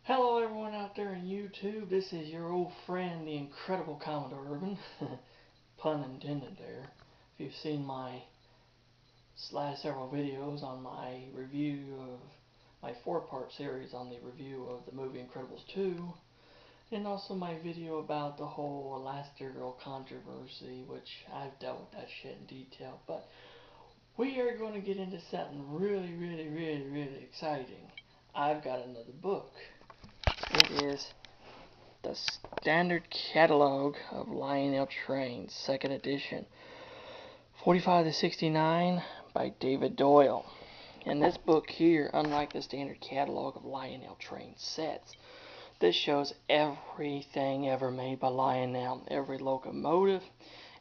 Hello everyone out there in YouTube, this is your old friend, the incredible Commodore Urban, pun intended there. If you've seen my last several videos on my review of my 4-part series on the review of the movie Incredibles 2, and also my video about the whole Elastigirl controversy, which I've dealt with that shit in detail, but we are going to get into something really exciting. I've got another book. It is The Standard Catalog of Lionel Trains, 2nd edition, 45 to 69 by David Doyle. And this book here, unlike the Standard Catalog of Lionel Train sets, this shows everything ever made by Lionel. Every locomotive,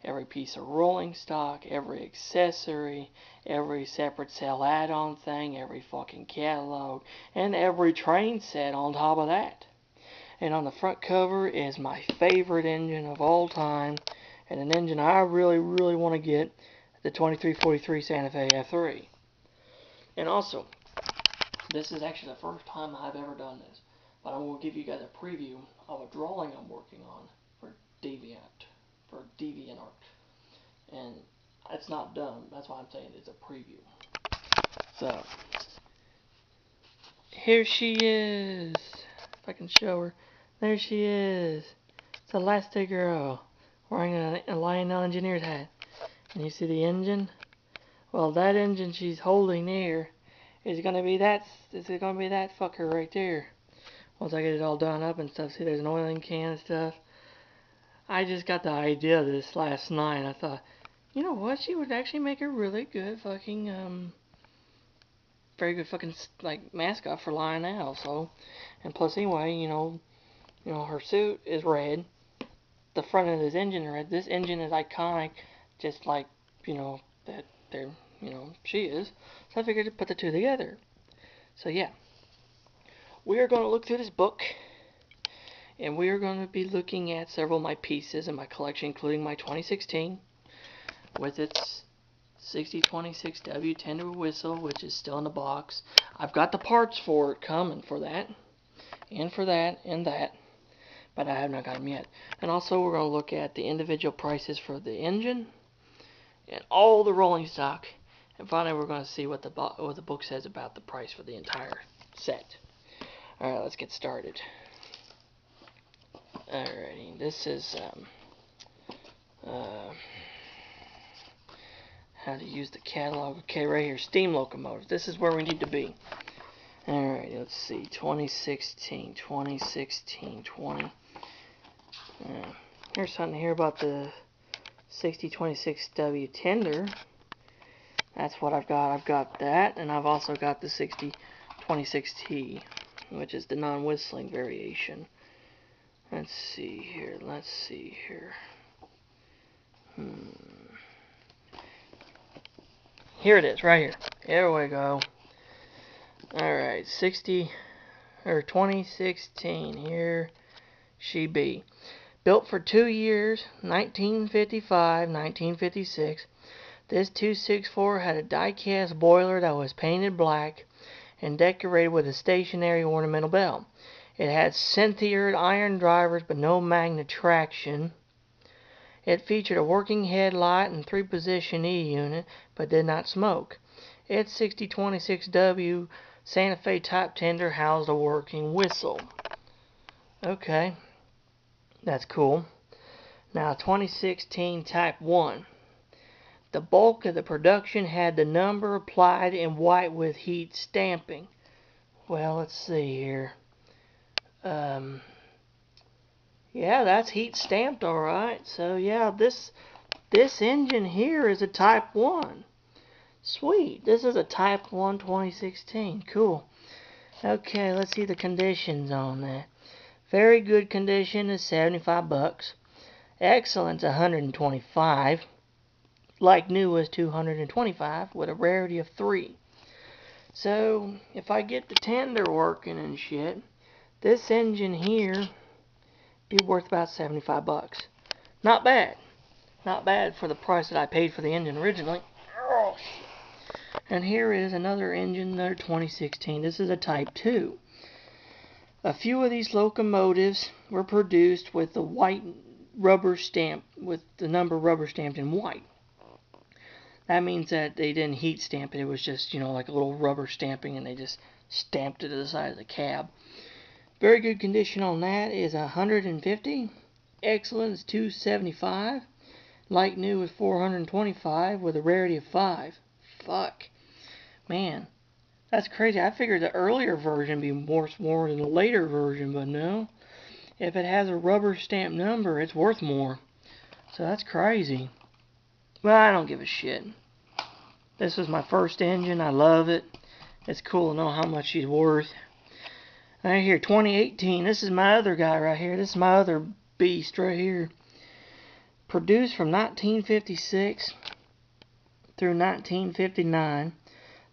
every piece of rolling stock, every accessory, every separate cell add-on thing, every fucking catalog, and every train set on top of that. And on the front cover is my favorite engine of all time, and an engine I really want to get, the 2343 Santa Fe F3. And also, this is actually the first time I've ever done this, but I will give you guys a preview of a drawing I'm working on for DeviantArt. And it's not done, that's why I'm saying it's a preview. So, here she is, if I can show her. There she is. It's Elastigirl wearing a Lionel engineer's hat. And you see the engine? Well, that engine she's holding there is gonna be that fucker right there. Once I get it all done up and stuff, see there's an oiling can and stuff. I just got the idea of this last night. I thought, you know what? She would actually make a really good fucking very good fucking like mascot for Lionel. So, and plus anyway, you know, her suit is red. The front of this engine is red. This engine is iconic, just like, that there, she is. So I figured to put the two together. So yeah, we are going to look through this book, and we are going to be looking at several of my pieces in my collection, including my 2016, with its 6026W tender whistle, which is still in the box. I've got the parts for it coming for that, and for that, and that. But I have not got them yet. And also we're going to look at the individual prices for the engine and all the rolling stock. And finally we're going to see what the book says about the price for the entire set. Alright, let's get started. Alrighty, this is how to use the catalog. Okay, right here, steam locomotives. This is where we need to be. Alright, let's see, 2016. Here's something here about the 6026W tender. That's what I've got. I've got that, and I've also got the 6026T, which is the non-whistling variation. Let's see here. Here it is, right here. There we go. Alright, 2016. Here she be. Built for 2 years, 1955, 1956. This 264 had a die-cast boiler that was painted black and decorated with a stationary ornamental bell. It had synthered iron drivers but no magnet traction. It featured a working headlight and 3-position E unit but did not smoke. Its 6026W Santa Fe type tender housed a working whistle. Okay, that's cool. Now 2016 Type 1. The bulk of the production had the number applied in white with heat stamping. Well, let's see here. Yeah, that's heat stamped alright. So yeah, this engine here is a Type 1. Sweet. This is a Type 1 2016. Cool. Okay, let's see the conditions on that. Very good condition is $75. Excellent's $125. Like new is $225 with a rarity of 3. So if I get the tender working and shit, this engine here be worth about $75. Not bad. Not bad for the price that I paid for the engine originally. Oh, shit. And here is another engine, another 2016. This is a Type 2. A few of these locomotives were produced with the white rubber stamp, with the number rubber stamped in white. That means that they didn't heat stamp it. It was just, like a little rubber stamping, and they just stamped it to the side of the cab. Very good condition on that is 150. Excellent is 275. Like new is 425 with a rarity of 5. Fuck. Man, that's crazy. I figured the earlier version would be worth more than the later version, but no. If it has a rubber stamp number, it's worth more. So that's crazy. Well, I don't give a shit. This was my first engine. I love it. It's cool to know how much she's worth. Right here, 2018. This is my other guy right here. This is my other beast right here. Produced from 1956 through 1959.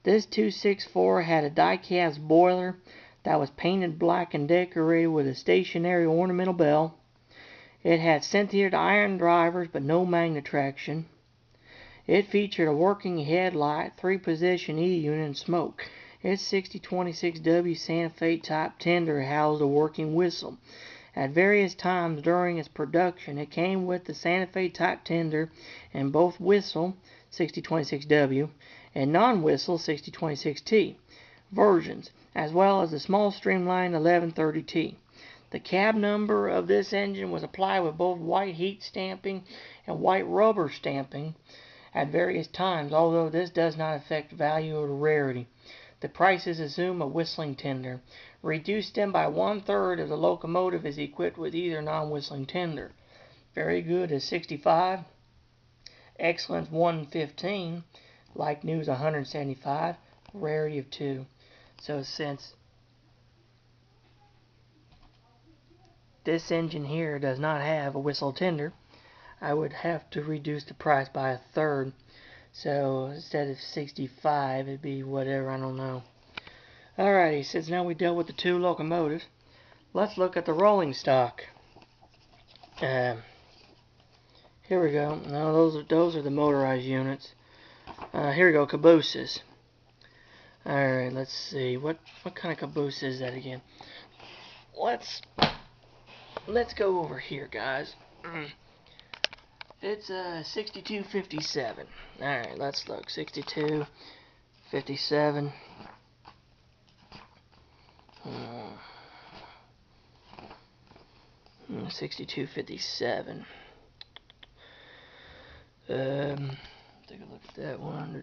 This 264 had a die-cast boiler that was painted black and decorated with a stationary ornamental bell. It had sintered iron drivers but no magnet traction. It featured a working headlight, 3-position E unit, and smoke. Its 6026W Santa Fe type tender housed a working whistle. At various times during its production, it came with the Santa Fe type tender and both whistle, 6026W, and non-whistle, 6026T, versions, as well as the small streamlined 1130T. The cab number of this engine was applied with both white heat stamping and white rubber stamping at various times, although this does not affect value or rarity. The prices assume a whistling tender. Reduced them by 1/3 if the locomotive is equipped with either non-whistling tender. Very good is 65. Excellence 115. Like new is 175. Rarity of 2. So since this engine here does not have a whistle tender, I would have to reduce the price by 1/3. So instead of 65, it'd be whatever, I don't know. Alrighty, since now we dealt with the two locomotives, let's look at the rolling stock. Here we go. No, those are the motorized units. Here we go, cabooses. Alright, let's see. What kind of caboose is that again? Let's go over here, guys. It's 6257. Alright, let's look. 6257. 6257. Take a look at that one.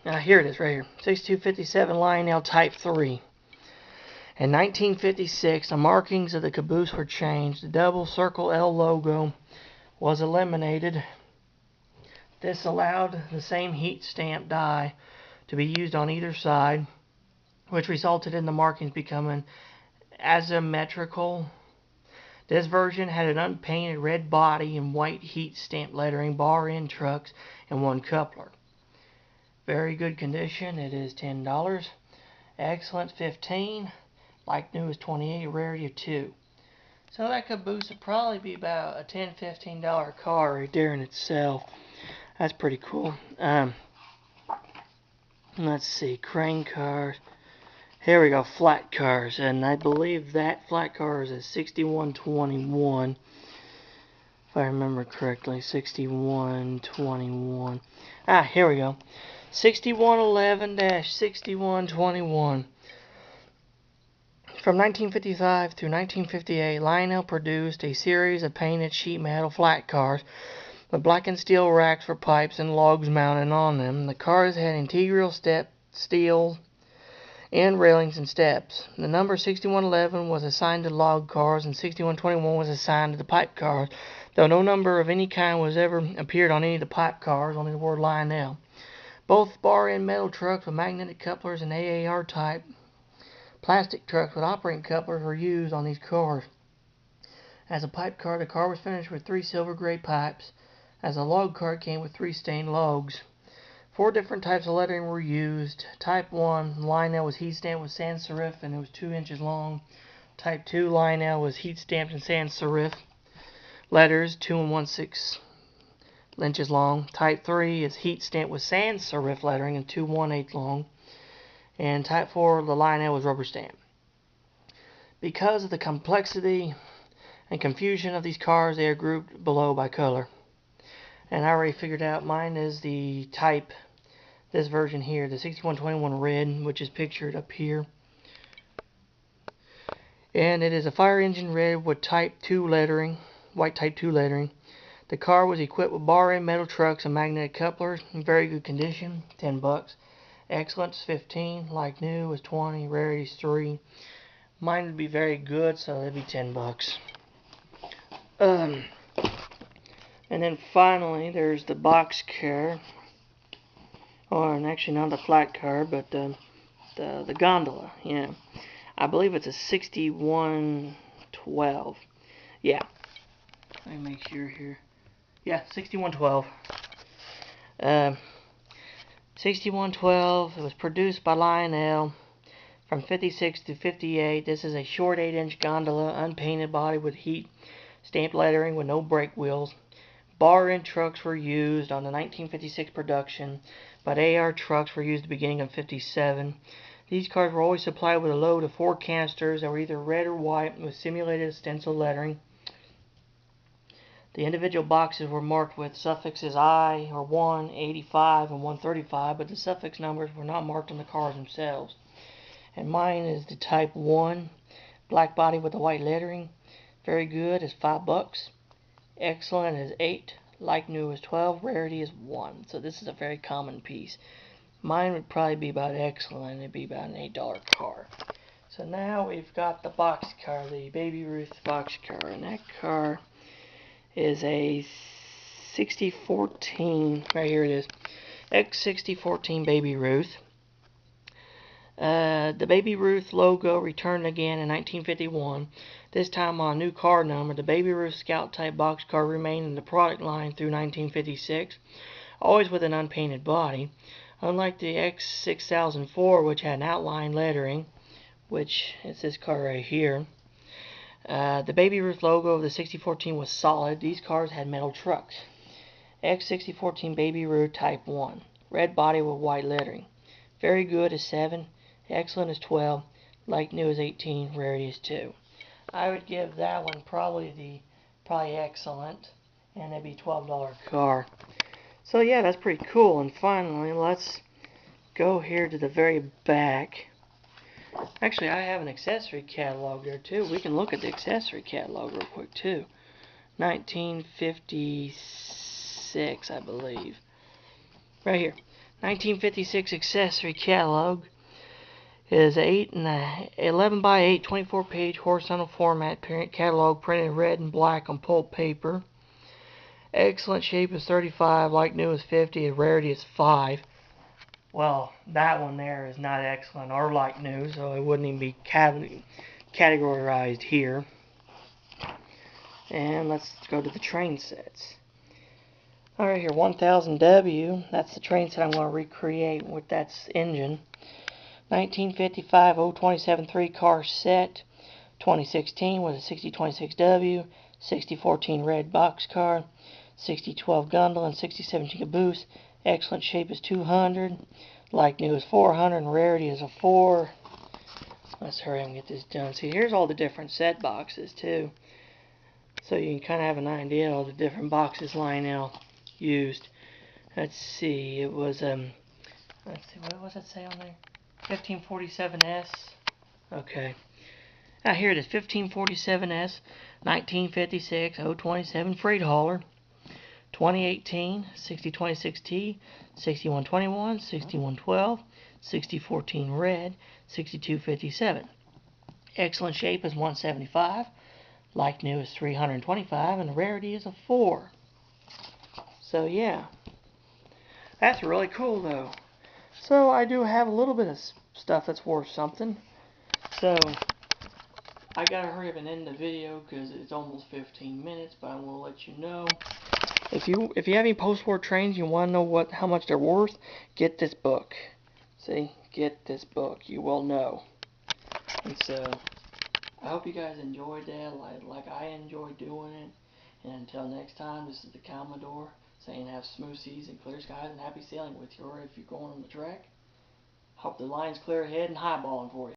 Now here it is, right here. 6257 Lionel Type 3. In 1956, the markings of the caboose were changed. The double circle L logo was eliminated. This allowed the same heat stamp die to be used on either side, which resulted in the markings becoming asymmetrical. This version had an unpainted red body and white heat stamp lettering, bar end trucks, and one coupler. Very good condition. It is $10. Excellent 15. Like new is 28. Rarity of 2. So that caboose would probably be about a $10, $15 car right there in itself. That's pretty cool. Let's see, crane cars. Here we go, flat cars, and I believe that flat car is a 6121. If I remember correctly, 6121. Here we go. 6111-6121. From 1955 through 1958, Lionel produced a series of painted sheet metal flat cars with blackened steel racks for pipes and logs mounted on them. The cars had integral steel end railings and steps. The number 6111 was assigned to log cars and 6121 was assigned to the pipe cars, though no number of any kind was ever appeared on any of the pipe cars, only the word Lionel. Both bar end metal trucks with magnetic couplers and AAR type plastic trucks with operating couplers were used on these cars. As a pipe car, the car was finished with 3 silver gray pipes. As a log car, it came with 3 stained logs. 4 different types of lettering were used. Type 1, Lionel was heat stamped with sans serif and it was 2 inches long. Type 2, Lionel was heat stamped in sans serif letters, 2 1/6 inches long. Type 3 is heat stamped with sans serif lettering and 2 1/8 long. And Type 4, the Lionel was rubber stamped. because of the complexity and confusion of these cars, they are grouped below by color. And I already figured out mine is the type, this version here, the 6121 red, which is pictured up here. And it is a fire engine red with type 2 lettering, white type 2 lettering. The car was equipped with bar end metal trucks and magnetic couplers in very good condition, $10. Excellence 15, like new is 20, rarity is 3. Mine would be very good, so it'd be $10. And then finally, there's the box car, or actually not the flat car, but the gondola. Yeah, I believe it's a 6112. Yeah, let me make sure here. Yeah, 6112. 6112. It was produced by Lionel from 56 to 58. This is a short 8-inch gondola, unpainted body with heat stamped lettering with no brake wheels. Bar end trucks were used on the 1956 production, but AR trucks were used at the beginning of 57. These cars were always supplied with a load of 4 canisters that were either red or white with simulated stencil lettering. The individual boxes were marked with suffixes I, or 1, 85, and 135, but the suffix numbers were not marked on the cars themselves. And mine is the type 1, black body with the white lettering. Very good is $5. Excellent is 8. Like new is 12. Rarity is 1. So this is a very common piece. Mine would probably be about excellent. It'd be about an $8 car. So now we've got the box car, the Baby Ruth box car, and that car is a 6014. Right here it is. X6014 Baby Ruth. The Baby Ruth logo returned again in 1951, this time on a new car number. The Baby Ruth Scout type boxcar remained in the product line through 1956, always with an unpainted body. Unlike the X6004, which had an outline lettering, which is this car right here, the Baby Ruth logo of the 6014 was solid. These cars had metal trucks. X6014 Baby Ruth Type 1, red body with white lettering. Very good is 7. Excellent is 12. Like new is 18. Rarity is 2. I would give that one probably excellent, and it'd be $12 car. So yeah, that's pretty cool. And finally, let's go here to the very back. Actually, I have an accessory catalog there too. We can look at the accessory catalog real quick too. 1956, I believe. Right here. 1956 accessory catalog is 11 by 8, 24-page horizontal format catalog printed in red and black on pulp paper. Excellent shape is 35, like new is 50, and rarity is 5. Well, that one there is not excellent or like new, so it wouldn't even be categorized here. And let's go to the train sets. Alright, here, 1000W. That's the train set I'm going to recreate with that engine. 1955 027-3 car set. 2016 was a 6026W, 6014 red box car, 6012 gondola, and 6017 caboose. Excellent shape is 200. Like new is 400, and rarity is a 4. Let's hurry up and get this done. See, here's all the different set boxes too, so you can kind of have an idea of all the different boxes Lionel used. Let's see, it was let's see, what does it say on there? 1547S. Okay. Now here it is, 1547S, 1956 027 freight hauler. 2018 6026T, 6121, 6112, 6014 red, 6257. Excellent shape is 175. Like new is 325, and the rarity is a 4. So yeah, that's really cool though. So I do have a little bit of stuff that's worth something. So I gotta hurry up and end the video because it's almost 15 minutes, but I want to let you know. If you have any post-war trains, you want to know how much they're worth, get this book. See, get this book. You will know. And so I hope you guys enjoyed that, like I enjoyed doing it. And until next time, this is the Commodore saying have smooth seas and clear skies and happy sailing with you. Or if you're going on the track, hope the line's clear ahead and highballing for you.